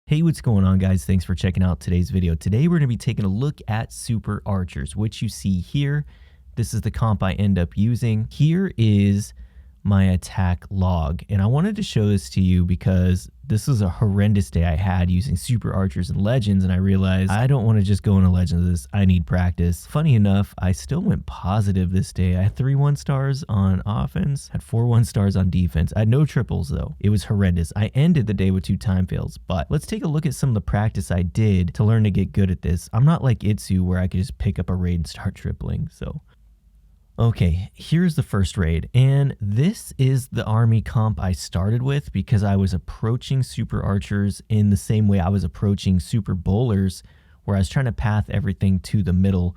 Hey, what's going on, guys? Thanks for checking out today's video. Today we're going to be taking a look at super archers, which you see here. This is the comp I end up using. Here is my attack log, and I wanted to show this to you because this is a horrendous day I had using super archers and legends, and I realized I don't want to just go into legends of this. I need practice. Funny enough, I still went positive this day. I had 3 1-stars on offense, had 4 1-stars on defense. I had no triples though. It was horrendous. I ended the day with 2 time fails, but let's take a look at some of the practice I did to learn to get good at this. I'm not like Itsu where I could just pick up a raid and start tripling, so. Okay, here's the first raid, and this is the army comp I started with because I was approaching super archers in the same way I was approaching super bowlers, where I was trying to path everything to the middle.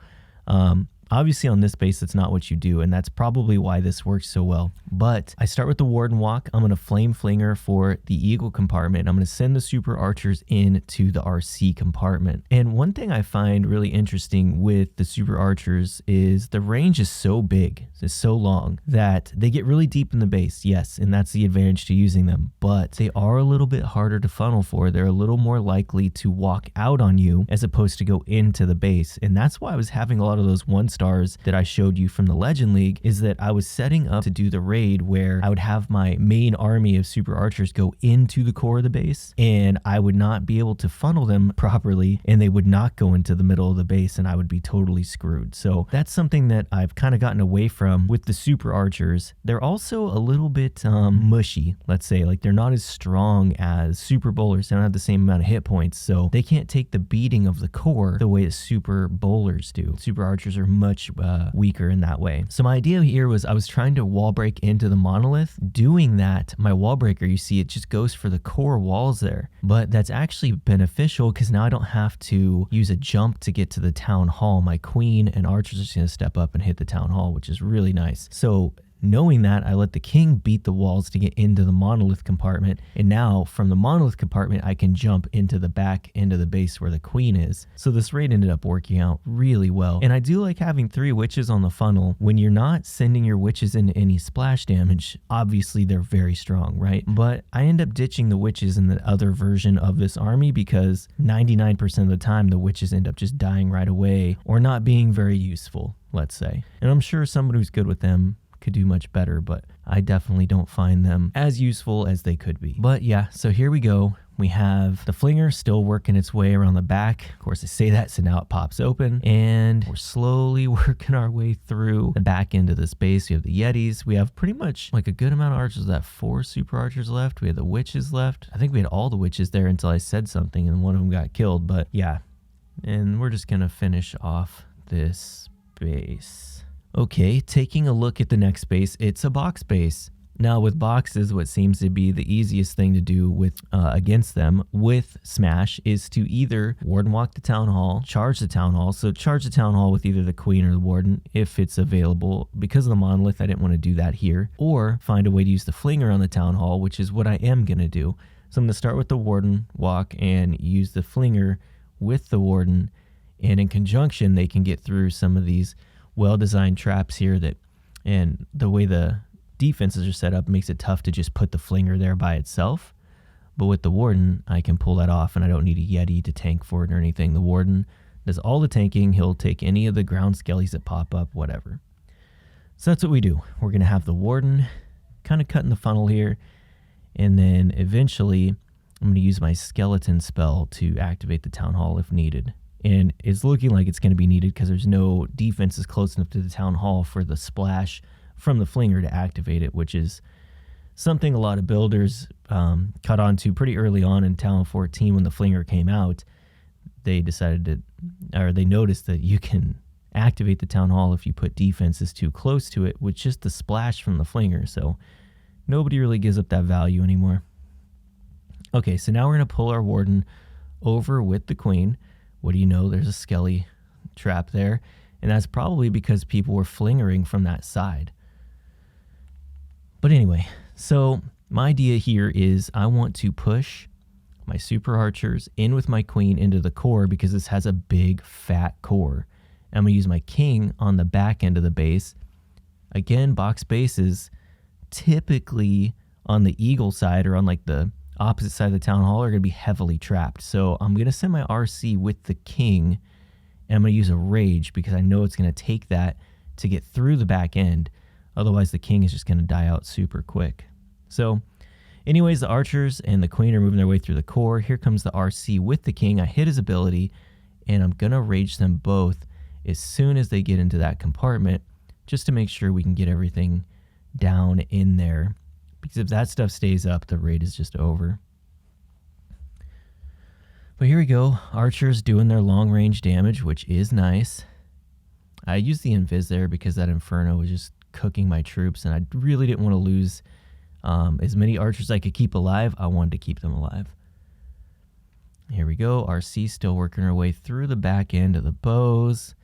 Obviously on this base, that's not what you do, and that's probably why this works so well. But I start with the Warden Walk. I'm going to Flame Flinger for the Eagle compartment. I'm going to send the Super Archers into the RC compartment. And one thing I find really interesting with the Super Archers is the range is so big, it's so long, that they get really deep in the base, yes, and that's the advantage to using them. But they are a little bit harder to funnel for. They're a little more likely to walk out on you as opposed to go into the base. And that's why I was having a lot of those 1-stars that I showed you from the Legend League, is that I was setting up to do the raid where I would have my main army of super archers go into the core of the base, and I would not be able to funnel them properly, and they would not go into the middle of the base, and I would be totally screwed. So that's something that I've kind of gotten away from with the super archers. They're also a little bit mushy, let's say. Like, they're not as strong as super bowlers. They don't have the same amount of hit points, so they can't take the beating of the core the way that super bowlers do. Super archers are much weaker in that way. So my idea here was I was trying to wall break into the monolith. Doing that, my wall breaker, you see, it just goes for the core walls there. But that's actually beneficial because now I don't have to use a jump to get to the town hall. My queen and archers are just going to step up and hit the town hall, which is really nice. So knowing that, I let the king beat the walls to get into the monolith compartment, and now from the monolith compartment I can jump into the back end of the base where the queen is. So this raid ended up working out really well, and I do like having 3 witches on the funnel. When you're not sending your witches into any splash damage, obviously they're very strong, right? But I end up ditching the witches in the other version of this army because 99% of the time the witches end up just dying right away or not being very useful, let's say. And I'm sure somebody who's good with them could do much better, but I definitely don't find them as useful as they could be. But yeah, so here we go. We have the flinger still working its way around the back. Of course, I say that, so now it pops open, and we're slowly working our way through the back end of this base. We have the Yetis. We have pretty much like a good amount of archers. That 4 super archers left. We have the witches left. I think we had all the witches there until I said something and one of them got killed, but yeah. And we're just gonna finish off this base. Okay, taking a look at the next base, it's a box base. Now with boxes, what seems to be the easiest thing to do with against them with Smash is to either Warden Walk the Town Hall, charge the Town Hall. So charge the Town Hall with either the Queen or the Warden if it's available. Because of the Monolith, I didn't want to do that here. Or find a way to use the Flinger on the Town Hall, which is what I am going to do. So I'm going to start with the Warden Walk and use the Flinger with the Warden. And in conjunction, they can get through some of these well-designed traps here that, and the way the defenses are set up makes it tough to just put the flinger there by itself. But with the Warden, I can pull that off, and I don't need a Yeti to tank for it or anything. The Warden does all the tanking. He'll take any of the ground skellies that pop up, whatever. So that's what we do. We're going to have the Warden kind of cutting the funnel here, and then eventually I'm going to use my skeleton spell to activate the Town Hall if needed. And it's looking like it's going to be needed because there's no defenses close enough to the Town Hall for the splash from the flinger to activate it, which is something a lot of builders caught on to pretty early on in Town 14 when the flinger came out. They decided to, or they noticed that you can activate the Town Hall if you put defenses too close to it with just the splash from the flinger. So nobody really gives up that value anymore. Okay, so now we're going to pull our Warden over with the Queen. What do you know? There's a skelly trap there. And that's probably because people were flingering from that side. But anyway, so my idea here is I want to push my super archers in with my queen into the core because this has a big fat core. I'm going to use my king on the back end of the base Again, box bases typically on the eagle side or on like the opposite side of the town hall are going to be heavily trapped. So I'm going to send my RC with the king, and I'm going to use a rage because I know it's going to take that to get through the back end. Otherwise, the king is just going to die out super quick. So anyways, the archers and the queen are moving their way through the core. Here comes the RC with the king. I hit his ability, and I'm going to rage them both as soon as they get into that compartment, just to make sure we can get everything down in there. Because if that stuff stays up, the raid is just over. But here we go. Archers doing their long range damage, which is nice. I used the invis there because that inferno was just cooking my troops, and I really didn't want to lose as many archers I could keep alive. I wanted to keep them alive. Here we go. RC still working her way through the back end of the bows.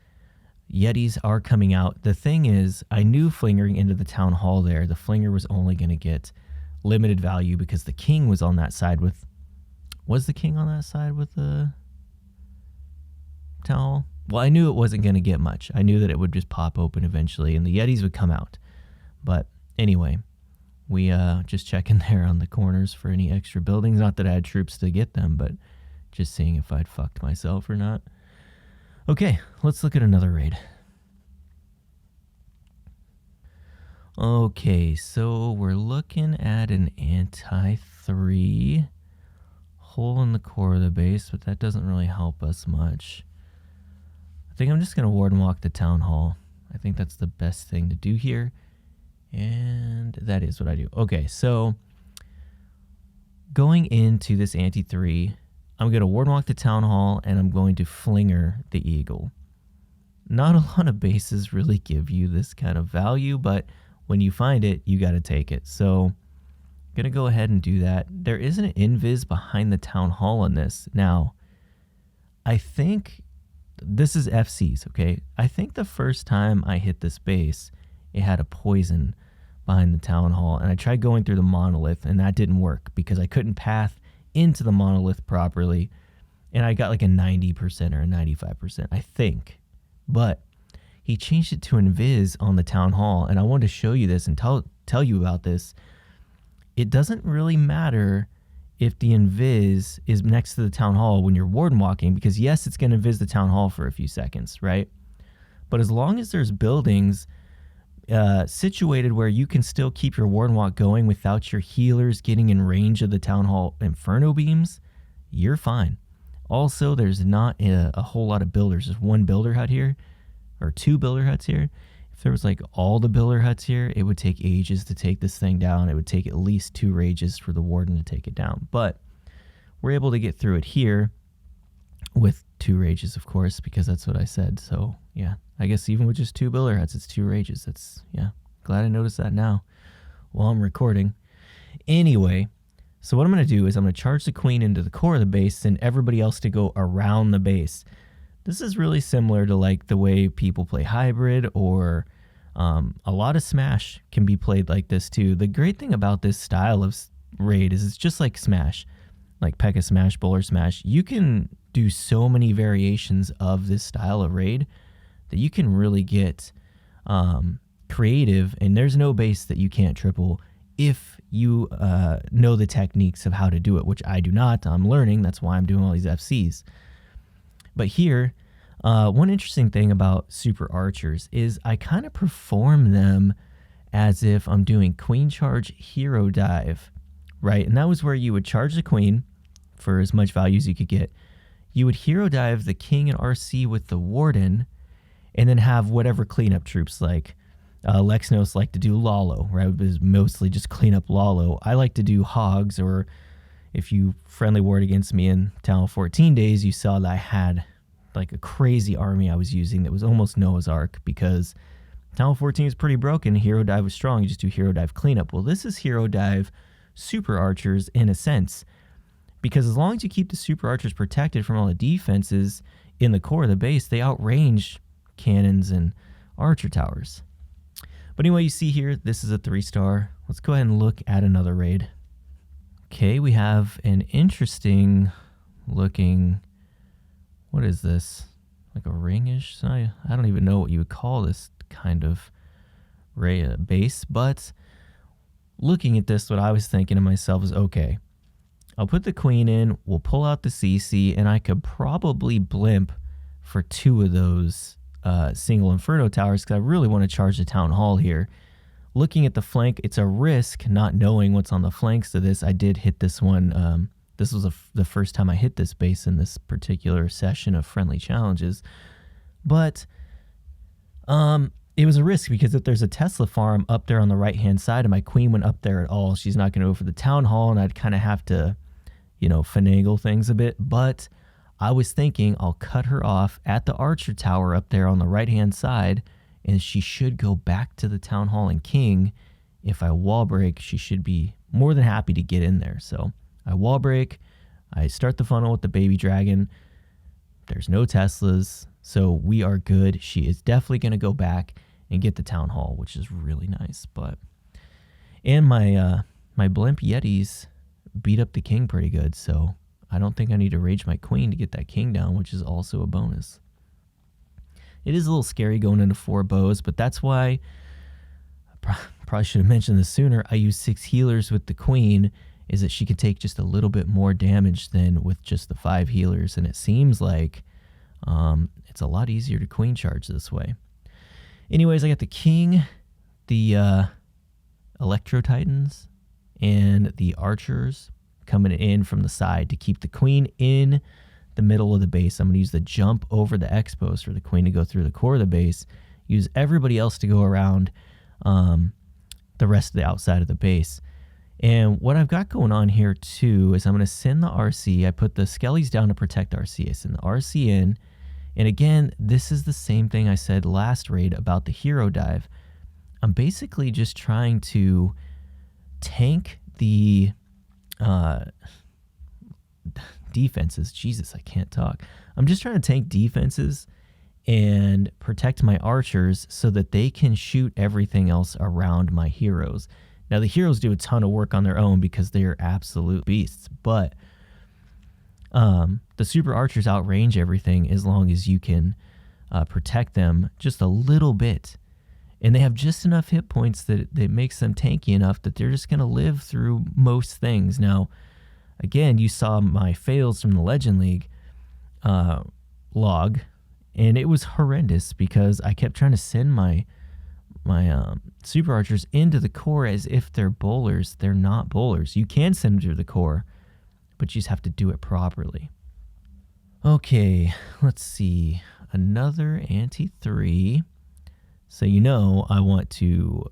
Yetis are coming out. The thing is, I knew flingering into the town hall there, the flinger was only going to get limited value because the king was on that side with... Was the king on that side with the town hall? Well, I knew it wasn't going to get much. I knew that it would just pop open eventually and the Yetis would come out. But anyway, we just checking there on the corners for any extra buildings. Not that I had troops to get them, but just seeing if I'd fucked myself or not. Okay, let's look at another raid. Okay, so we're looking at an anti-3 hole in the core of the base, but that doesn't really help us much. I think I'm just going to ward and walk the town hall. I think that's the best thing to do here, and that is what I do. Okay, so going into this anti-3, I'm going to ward and walk the town hall, and I'm going to flinger the eagle. Not a lot of bases really give you this kind of value, but when you find it, you got to take it. So I'm going to go ahead and do that. There is an invis behind the town hall on this. Now, I think this is FCs, okay? I think the first time I hit this base, it had a poison behind the town hall, and I tried going through the monolith, and that didn't work because I couldn't path into the monolith properly, and I got like a 90% or a 95%, I think. But he changed it to invis on the town hall, and I wanted to show you this and tell you about this. It doesn't really matter if the invis is next to the town hall when you're warden walking, because yes, it's going to invis the town hall for a few seconds, right? But as long as there's buildings situated where you can still keep your warden walk going without your healers getting in range of the town hall inferno beams, you're fine. Also, there's not a whole lot of builders. There's one builder hut here, or two builder huts here. If there was like all the builder huts here, it would take ages to take this thing down. It would take at least 2 rages for the warden to take it down. But we're able to get through it here with 2 rages, of course, because that's what I said. So yeah, I guess even with just 2 builder huts, it's 2 rages. That's, yeah, glad I noticed that now while I'm recording. Anyway, so what I'm going to do is I'm going to charge the queen into the core of the base and everybody else to go around the base. This is really similar to like the way people play hybrid, or a lot of Smash can be played like this too. The great thing about this style of raid is it's just like Smash, like P.E.K.K.A. Smash, Bowler Smash. You can do so many variations of this style of raid that you can really get creative, and there's no base that you can't triple if you know the techniques of how to do it, which I do not. I'm learning. That's why I'm doing all these FCs. But here, one interesting thing about super archers is I kind of perform them as if I'm doing queen charge, hero dive, right? And that was where you would charge the queen for as much value as you could get. You would hero dive the king and RC with the warden, and then have whatever cleanup troops like Lexnos like to do Lalo, right? It was mostly just clean up Lalo. I like to do hogs, or if you friendly ward against me in Town 14 days, you saw that I had like a crazy army I was using that was almost Noah's Ark, because Town 14 is pretty broken. Hero dive was strong. You just do hero dive cleanup. Well, this is hero dive super archers in a sense, because as long as you keep the super archers protected from all the defenses in the core of the base, they outrange cannons and archer towers. But anyway, you see here, this is a 3-star. Let's go ahead and look at another raid. Okay, we have an interesting looking, what is this? Like a ringish? I don't even know what you would call this kind of base. But looking at this, what I was thinking to myself is, okay, I'll put the queen in, we'll pull out the CC, and I could probably blimp for 2 of those single Inferno towers because I really want to charge the Town Hall here. Looking at the flank, it's a risk not knowing what's on the flanks of this. I did hit this one. This was the first time I hit this base in this particular session of friendly challenges. But it was a risk because if there's a Tesla farm up there on the right-hand side and my queen went up there at all, she's not going to go for the Town Hall, and I'd kind of have to, finagle things a bit. But I was thinking I'll cut her off at the Archer Tower up there on the right-hand side, and she should go back to the Town Hall and King. If I wall break, she should be more than happy to get in there. So I wall break, I start the funnel with the baby dragon. There's no Teslas, so we are good. She is definitely going to go back and get the Town Hall, which is really nice. And my blimp Yetis beat up the King pretty good, so I don't think I need to rage my queen to get that King down, which is also a bonus. It is a little scary going into 4 bows, but that's why I probably should have mentioned this sooner. I use 6 healers with the queen, is that she could take just a little bit more damage than with just the 5 healers, and it seems like it's a lot easier to queen charge this way. Anyways, I got the King, the Electro Titans, and the Archers coming in from the side to keep the queen in the middle of the base. I'm going to use the jump over the X-post for the queen to go through the core of the base, use everybody else to go around the rest of the outside of the base. And what I've got going on here too is I'm going to send the RC. I put the Skellies down to protect RC. I send the RC in. And again, this is the same thing I said last raid about the hero dive. I'm basically just trying to tank the defenses. Jesus, I can't talk. I'm just trying to tank defenses and protect my archers so that they can shoot everything else around my heroes. Now, the heroes do a ton of work on their own because they are absolute beasts, but the super archers outrange everything as long as you can protect them just a little bit. And they have just enough hit points that it makes them tanky enough that they're just going to live through most things. Now, again, you saw my fails from the Legend League log, and it was horrendous because I kept trying to send my super archers into the core as if they're bowlers. They're not bowlers. You can send them to the core, but you just have to do it properly. Okay, let's see. Another anti-3. So I want to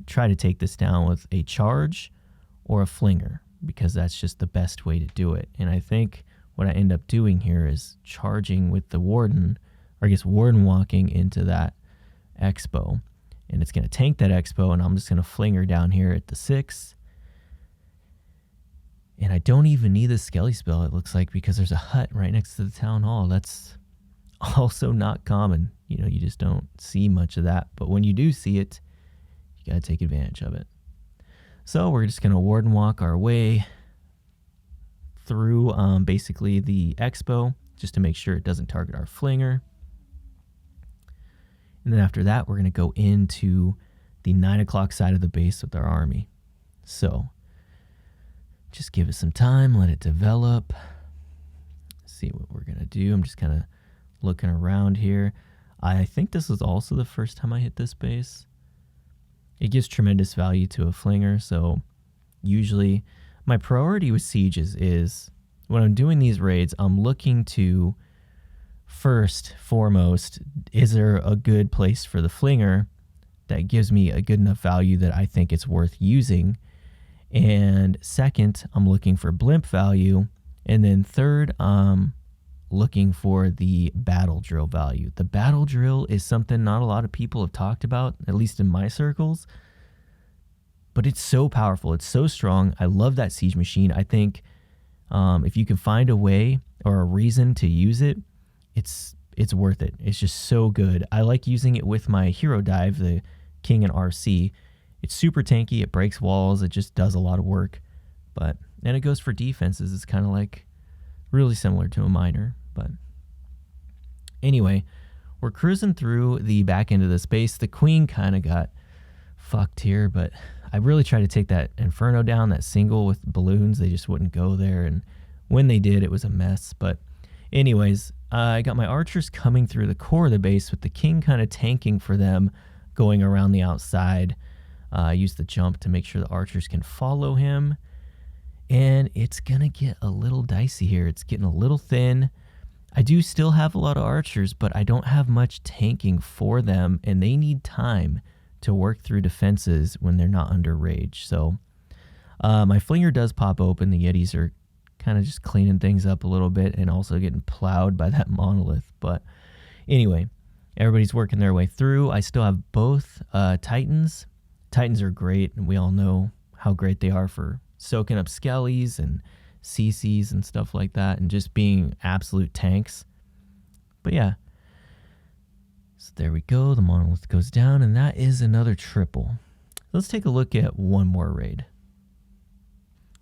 try to take this down with a charge or a flinger because that's just the best way to do it. And I think what I end up doing here is charging with the Warden, or I guess Warden walking into that Expo. And it's going to tank that Expo, and I'm just going to flinger down here at the 6. And I don't even need the Skelly spell, it looks like, because there's a hut right next to the Town Hall. That's also not common. You just don't see much of that. But when you do see it, you got to take advantage of it. So we're just going to Warden walk our way through basically the Expo, just to make sure it doesn't target our flinger. And then after that, we're going to go into the 9 o'clock side of the base with our army. So just give it some time, let it develop. See what we're going to do. I'm just kind of looking around here. I think this is also the first time I hit this base. It gives tremendous value to a flinger, so usually my priority with sieges is when I'm doing these raids, I'm looking to first, foremost, is there a good place for the flinger that gives me a good enough value that I think it's worth using? And second, I'm looking for blimp value. And then third, looking for the battle drill value. The battle drill is something not a lot of people have talked about, at least in my circles, but it's so powerful. It's so strong. I love that siege machine. I think if you can find a way or a reason to use it, it's worth it. It's just so good. I like using it with my hero dive, the King and RC. It's super tanky. It breaks walls. It just does a lot of work. And it goes for defenses. It's kind of like really similar to a miner. But anyway, we're cruising through the back end of the space. The queen kind of got fucked here, but I really tried to take that Inferno down, that single with balloons. They just wouldn't go there, and when they did, it was a mess. But anyways, I got my archers coming through the core of the base with the king kind of tanking for them, going around the outside. I used the jump to make sure the archers can follow him. And it's going to get a little dicey here. It's getting a little thin. I do still have a lot of archers, but I don't have much tanking for them, and they need time to work through defenses when they're not under rage. So my flinger does pop open. The Yetis are kind of just cleaning things up a little bit and also getting plowed by that monolith. But anyway, everybody's working their way through. I still have both Titans. Titans are great, and we all know how great they are for soaking up skellies and CCs and stuff like that, and just being absolute tanks. But yeah, so there we go. The monolith goes down, and that is another triple. Let's take a look at one more raid.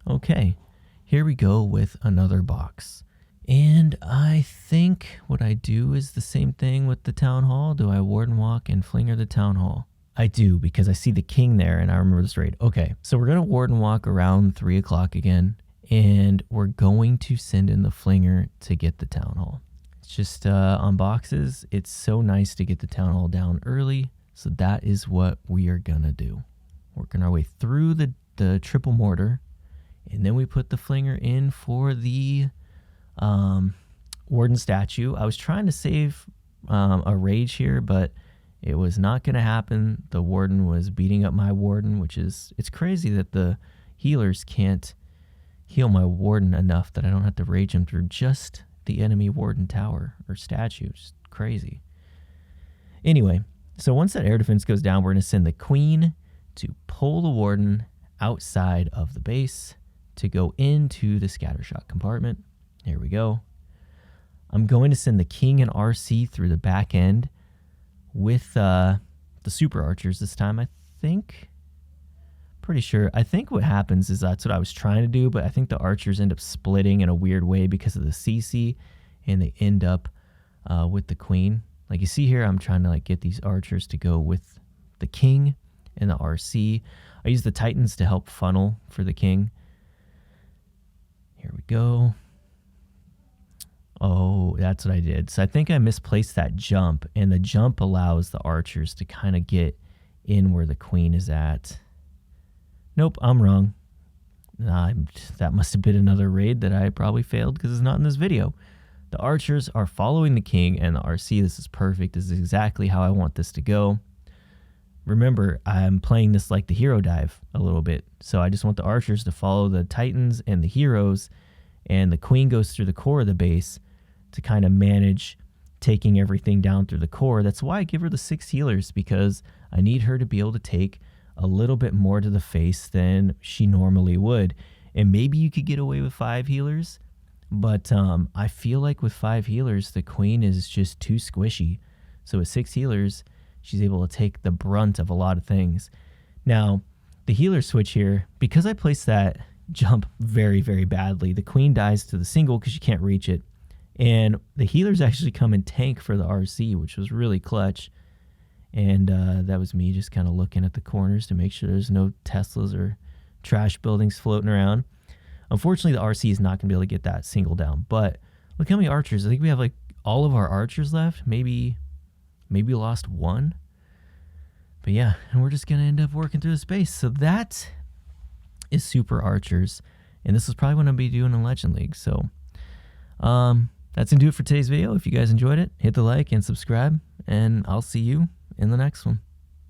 Okay, here we go with another box. And I think what I do is the same thing with the town hall. Do I warden walk and flinger the town hall? I do, because I see the king there and I remember this raid. Okay, so we're going to warden walk around 3 o'clock again, and we're going to send in the flinger to get the town hall. It's just on boxes, it's so nice to get the town hall down early. So that is what we are going to do. Working our way through the triple mortar, and then we put the flinger in for the warden statue. I was trying to save a rage here, but it was not going to happen. The warden was beating up my warden, it's crazy that the healers can't heal my warden enough that I don't have to rage him through just the enemy warden tower or statue. It's crazy. Anyway, so once that air defense goes down, we're going to send the queen to pull the warden outside of the base to go into the scattershot compartment. Here we go. I'm going to send the king and RC through the back end with the super archers this time, I think. Pretty sure. I think what happens is that's what I was trying to do, but I think the archers end up splitting in a weird way because of the CC, and they end up with the queen. Like you see here, I'm trying to get these archers to go with the king and the RC. I use the Titans to help funnel for the king. Here we go. Oh, that's what I did. So I think I misplaced that jump, and the jump allows the archers to kind of get in where the queen is at. Nope, I'm wrong. That must have been another raid that I probably failed because it's not in this video. The archers are following the king and the RC. This is perfect. This is exactly how I want this to go. Remember, I'm playing this like the hero dive a little bit. So I just want the archers to follow the Titans and the heroes, and the queen goes through the core of the base to kind of manage taking everything down through the core. That's why I give her the 6 healers, because I need her to be able to take a little bit more to the face than she normally would. And maybe you could get away with 5 healers, but I feel like with 5 healers, the queen is just too squishy. So with 6 healers, she's able to take the brunt of a lot of things. Now, the healer switch here, because I placed that jump very, very badly, the queen dies to the single because you can't reach it. And the healers actually come and tank for the RC, which was really clutch. And that was me just kind of looking at the corners to make sure there's no Teslas or trash buildings floating around. Unfortunately, the RC is not going to be able to get that single down. But look how many archers. I think we have all of our archers left. Maybe we lost 1. But yeah, and we're just going to end up working through the space. So that is super archers. And this is probably what I'll be doing in Legend League. So that's going to do it for today's video. If you guys enjoyed it, hit the like and subscribe. And I'll see you in the next one.